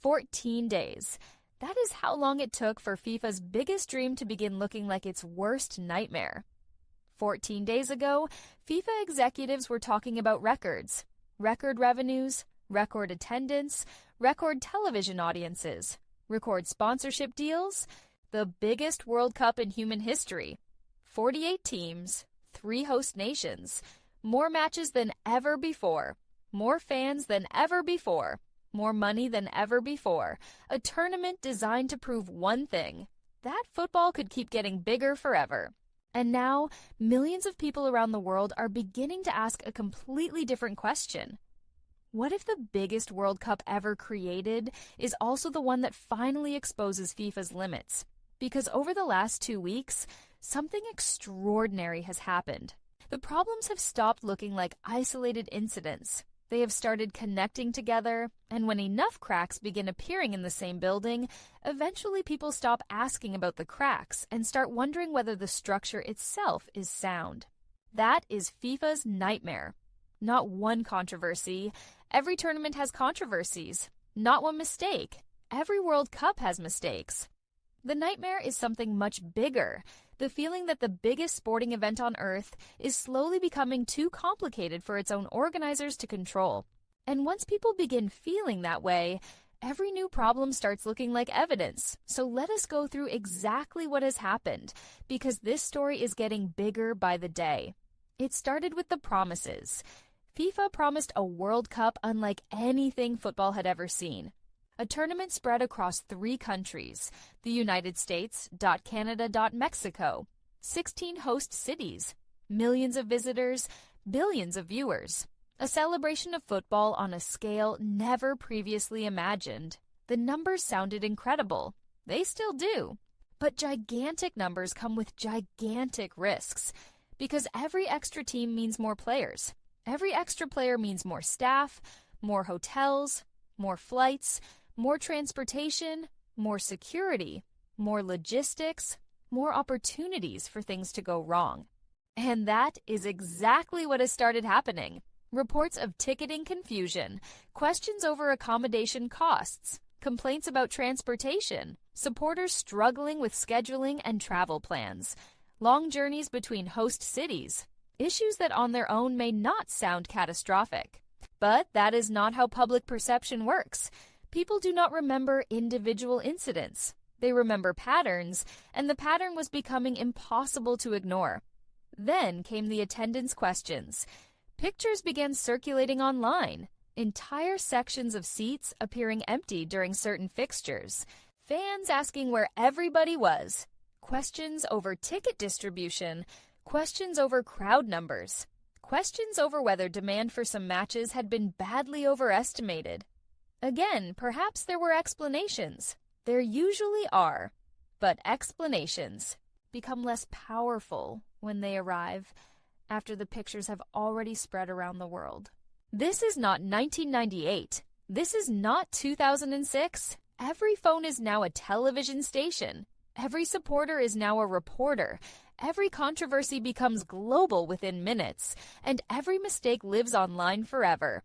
14 days. That is how long it took for FIFA's biggest dream to begin looking like its worst nightmare. 14 days ago, FIFA executives were talking about records. Record revenues, record attendance, record television audiences, record sponsorship deals, the biggest World Cup in human history. 48 teams, 3 host nations, more matches than ever before, more fans than ever before, more money than ever before, a tournament designed to prove one thing, that football could keep getting bigger forever. And now, millions of people around the world are beginning to ask a completely different question. What if the biggest World Cup ever created is also the one that finally exposes FIFA's limits? Because over the last 2 weeks, something extraordinary has happened. The problems have stopped looking like isolated incidents. They have started connecting together, and when enough cracks begin appearing in the same building, eventually people stop asking about the cracks and start wondering whether the structure itself is sound. That is FIFA's nightmare. Not one controversy. Every tournament has controversies. Not one mistake. Every World Cup has mistakes. The nightmare is something much bigger. The feeling that the biggest sporting event on Earth is slowly becoming too complicated for its own organizers to control. And once people begin feeling that way, every new problem starts looking like evidence. So let us go through exactly what has happened, because this story is getting bigger by the day. It started with the promises. FIFA promised a World Cup unlike anything football had ever seen. A tournament spread across 3 countries, the United States, Canada, Mexico, 16 host cities, millions of visitors, billions of viewers. A celebration of football on a scale never previously imagined. The numbers sounded incredible. They still do. But gigantic numbers come with gigantic risks, because every extra team means more players. Every extra player means more staff, more hotels, more flights, more transportation, more security, more logistics, more opportunities for things to go wrong. And that is exactly what has started happening. Reports of ticketing confusion, questions over accommodation costs, complaints about transportation, supporters struggling with scheduling and travel plans, long journeys between host cities, issues that on their own may not sound catastrophic. But that is not how public perception works. People do not remember individual incidents. They remember patterns, and the pattern was becoming impossible to ignore. Then came the attendance questions. Pictures began circulating online, entire sections of seats appearing empty during certain fixtures, fans asking where everybody was, questions over ticket distribution, questions over crowd numbers, questions over whether demand for some matches had been badly overestimated. Again, perhaps there were explanations. There usually are. But explanations become less powerful when they arrive after the pictures have already spread around the world. This is not 1998. This is not 2006. Every phone is now a television station. Every supporter is now a reporter. Every controversy becomes global within minutes, and every mistake lives online forever.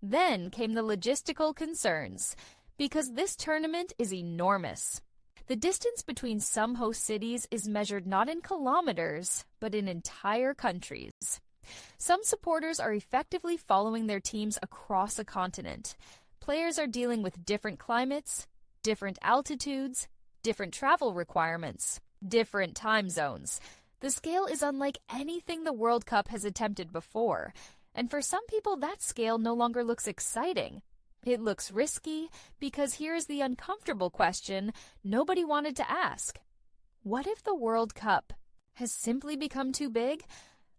Then came the logistical concerns, because this tournament is enormous. The distance between some host cities is measured not in kilometers, but in entire countries. Some supporters are effectively following their teams across a continent. Players are dealing with different climates, different altitudes, different travel requirements, different time zones. The scale is unlike anything the World Cup has attempted before. And for some people, that scale no longer looks exciting. It looks risky, because here's the uncomfortable question nobody wanted to ask. What if the World Cup has simply become too big?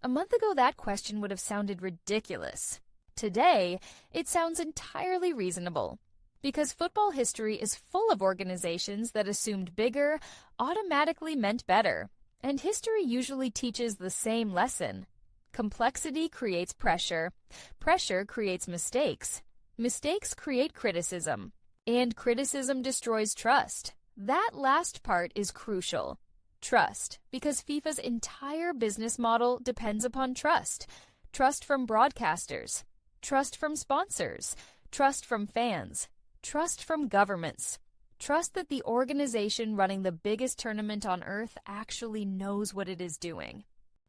A month ago, that question would have sounded ridiculous. Today, it sounds entirely reasonable, because football history is full of organizations that assumed bigger automatically meant better, and history usually teaches the same lesson. Complexity creates pressure. Pressure creates mistakes. Mistakes create criticism. And criticism destroys trust. That last part is crucial. Trust, because FIFA's entire business model depends upon trust. Trust from broadcasters. Trust from sponsors. Trust from fans. Trust from governments. Trust that the organization running the biggest tournament on Earth actually knows what it is doing.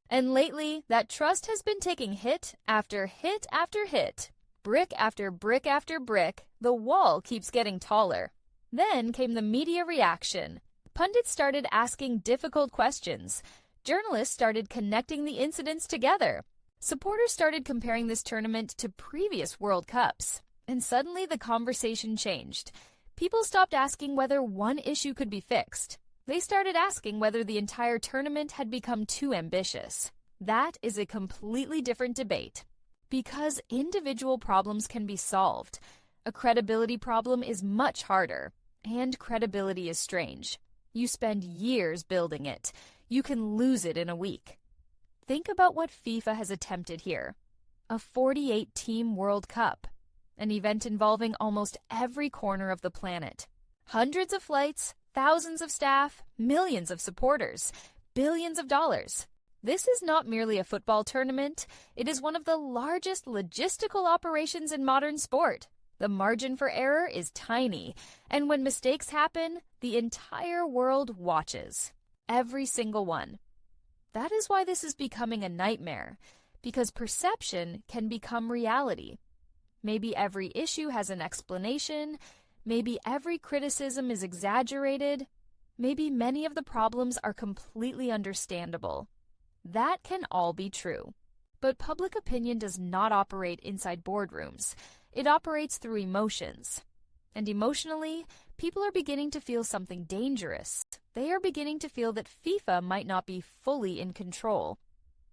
And lately, that trust has been taking hit after hit after hit. Brick after brick after brick, the wall keeps getting taller. Then came the media reaction. Pundits started asking difficult questions. Journalists started connecting the incidents together. Supporters started comparing this tournament to previous World Cups. And suddenly the conversation changed. People stopped asking whether one issue could be fixed. They started asking whether the entire tournament had become too ambitious. That is a completely different debate. Because individual problems can be solved. A credibility problem is much harder. And credibility is strange. You spend years building it. You can lose it in a week. Think about what FIFA has attempted here. A 48-team World Cup. An event involving almost every corner of the planet. Hundreds of flights, thousands of staff, millions of supporters, billions of dollars. This is not merely a football tournament. It is one of the largest logistical operations in modern sport. The margin for error is tiny, and when mistakes happen, the entire world watches. Every single one. That is why this is becoming a nightmare, because perception can become reality. Maybe every issue has an explanation. Maybe every criticism is exaggerated. Maybe many of the problems are completely understandable. That can all be true. But public opinion does not operate inside boardrooms. It operates through emotions. And emotionally, people are beginning to feel something dangerous. They are beginning to feel that FIFA might not be fully in control.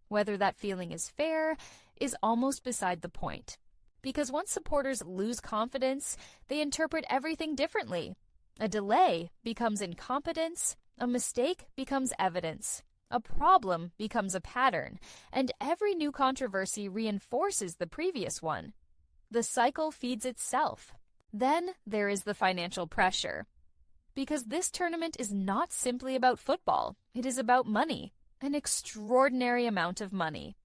Whether that feeling is fair is almost beside the point. Because once supporters lose confidence, they interpret everything differently. A delay becomes incompetence, a mistake becomes evidence, a problem becomes a pattern, and every new controversy reinforces the previous one. The cycle feeds itself. Then there is the financial pressure. Because this tournament is not simply about football, it is about money, an extraordinary amount of money.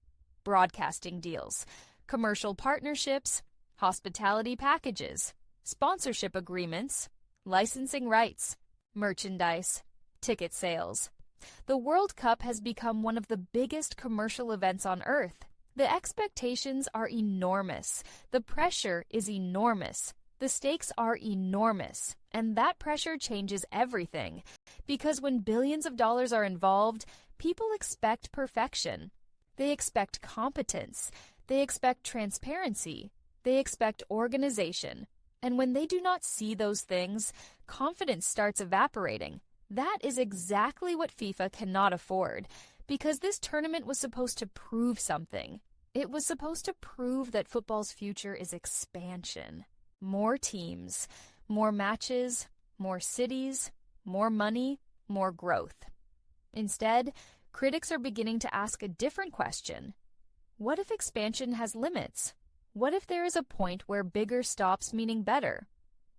Broadcasting deals, commercial partnerships, hospitality packages, sponsorship agreements, licensing rights, merchandise, ticket sales. The World Cup has become one of the biggest commercial events on Earth. The expectations are enormous. The pressure is enormous. The stakes are enormous. And that pressure changes everything. Because when billions of dollars are involved, people expect perfection. They expect competence. They expect transparency. They expect organization. And when they do not see those things, confidence starts evaporating. That is exactly what FIFA cannot afford, because this tournament was supposed to prove something. It was supposed to prove that football's future is expansion. More teams, more matches, more cities, more money, more growth. Instead, critics are beginning to ask a different question. What if expansion has limits? What if there is a point where bigger stops meaning better?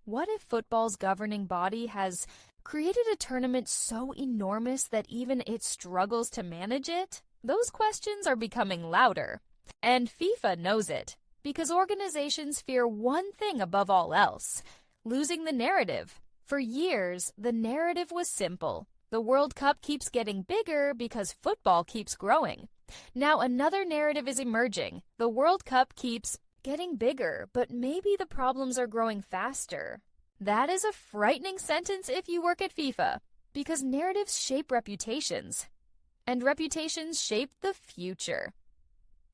What if football's governing body has created a tournament so enormous that even it struggles to manage it? Those questions are becoming louder. And FIFA knows it, because organizations fear one thing above all else: losing the narrative. For years, the narrative was simple. The World Cup keeps getting bigger because football keeps growing. Now another narrative is emerging. The World Cup keeps getting bigger, but maybe the problems are growing faster. That is a frightening sentence if you work at FIFA, because narratives shape reputations, and reputations shape the future.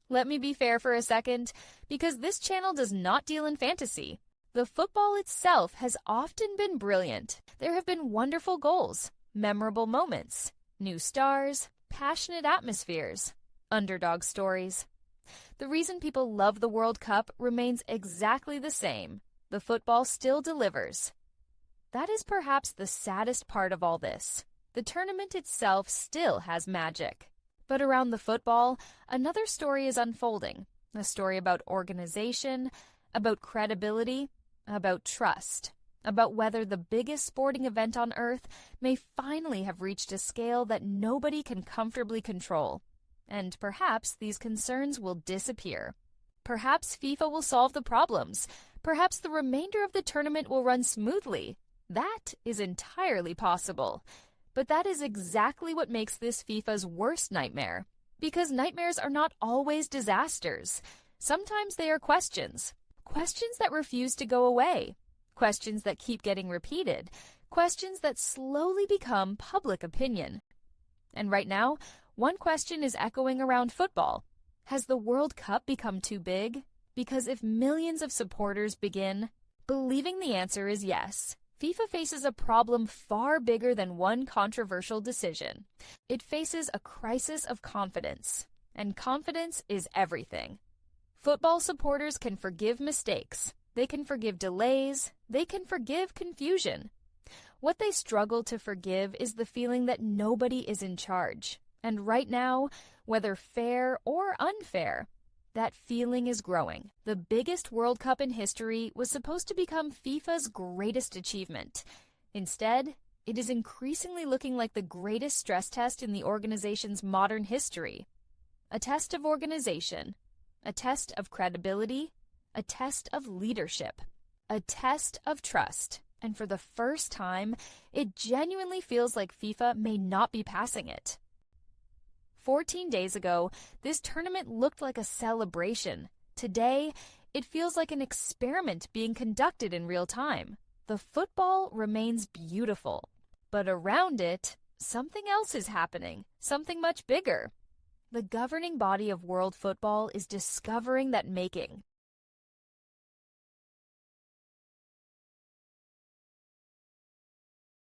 Let me be fair for a second, because this channel does not deal in fantasy. The football itself has often been brilliant. There have been wonderful goals, memorable moments, new stars, passionate atmospheres, underdog stories. The reason people love the World Cup remains exactly the same. The football still delivers. That is perhaps the saddest part of all this. The tournament itself still has magic. But around the football, another story is unfolding. A story about organization, about credibility, about trust, about whether the biggest sporting event on Earth may finally have reached a scale that nobody can comfortably control. And perhaps these concerns will disappear. Perhaps FIFA will solve the problems. Perhaps the remainder of the tournament will run smoothly. That is entirely possible. But that is exactly what makes this FIFA's worst nightmare. Because nightmares are not always disasters. Sometimes they are questions. Questions that refuse to go away. Questions that keep getting repeated. Questions that slowly become public opinion. And right now, one question is echoing around football. Has the World Cup become too big? Because if millions of supporters begin believing the answer is yes, FIFA faces a problem far bigger than one controversial decision. It faces a crisis of confidence, and confidence is everything. Football supporters can forgive mistakes, they can forgive delays, they can forgive confusion. What they struggle to forgive is the feeling that nobody is in charge. And right now, whether fair or unfair, that feeling is growing. The biggest World Cup in history was supposed to become FIFA's greatest achievement. Instead, it is increasingly looking like the greatest stress test in the organization's modern history. A test of organization, a test of credibility, a test of leadership, a test of trust. And for the first time, it genuinely feels like FIFA may not be passing it. 14 days ago, this tournament looked like a celebration. Today, it feels like an experiment being conducted in real time. The football remains beautiful, but around it, something else is happening, something much bigger. The governing body of world football is discovering that making